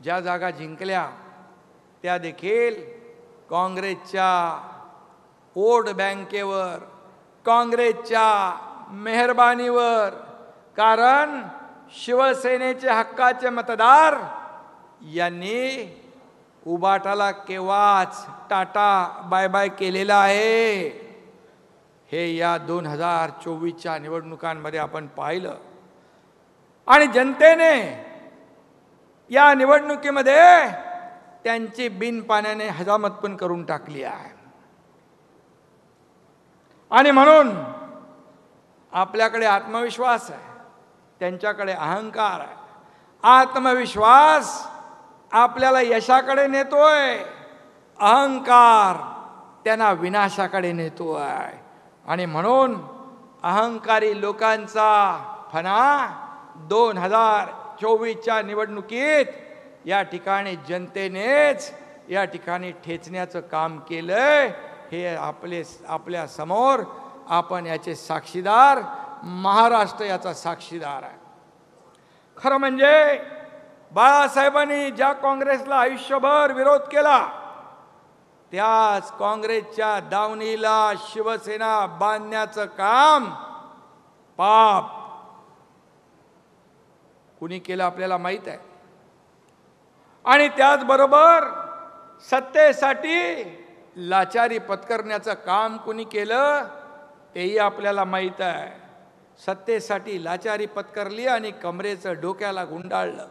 ज्या जागा जिंकल्या त्या देखील काँग्रेसच्या वोट बँकेवर, काँग्रेसच्या मेहरबानीवर, कारण शिवसेनेचे हक्काचे मतदार यांनी उबाटाला केव्हाच टाटा बाय बाय केलेला आहे। हे या 2024च्या निवडणुकांमध्ये आपण पाहिलं आणि जनतेने या निवडणुकीमध्ये त्यांची बिनपाण्याने हजामत पण करून टाकली आहे। आणि म्हणून आपल्याकडे आत्मविश्वास आहे, त्यांच्याकडे अहंकार आहे। आत्मविश्वास आपल्याला यशाकडे नेतोय, अहंकार त्यांना विनाशाकडे नेतोय। आणि म्हणून अहंकारी लोकांचा फणा 2024च्या निवडणुकीत या ठिकाणी जनतेनेच या ठिकाणी ठेचण्याचं काम केलंय। हे आपल्या समोर आपण याचे साक्षीदार, महाराष्ट्र याचा साक्षीदार आहे। खरं म्हणजे बाळासाहेबांनी ज्या काँग्रेसला आयुष्यभर विरोध केला त्याच काँग्रेसच्या दावणीला शिवसेना बांधण्याचं काम पाप कुणी केलं आपल्याला माहित आहे। आणि त्याचबरोबर सत्तेसाठी लाचारी पत्करण्याचं काम कुणी केलं तेही आपल्याला माहित आहे। सत्तेसाठी लाचारी पत्करली आणि कमरेचं डोक्याला गुंडाळलं।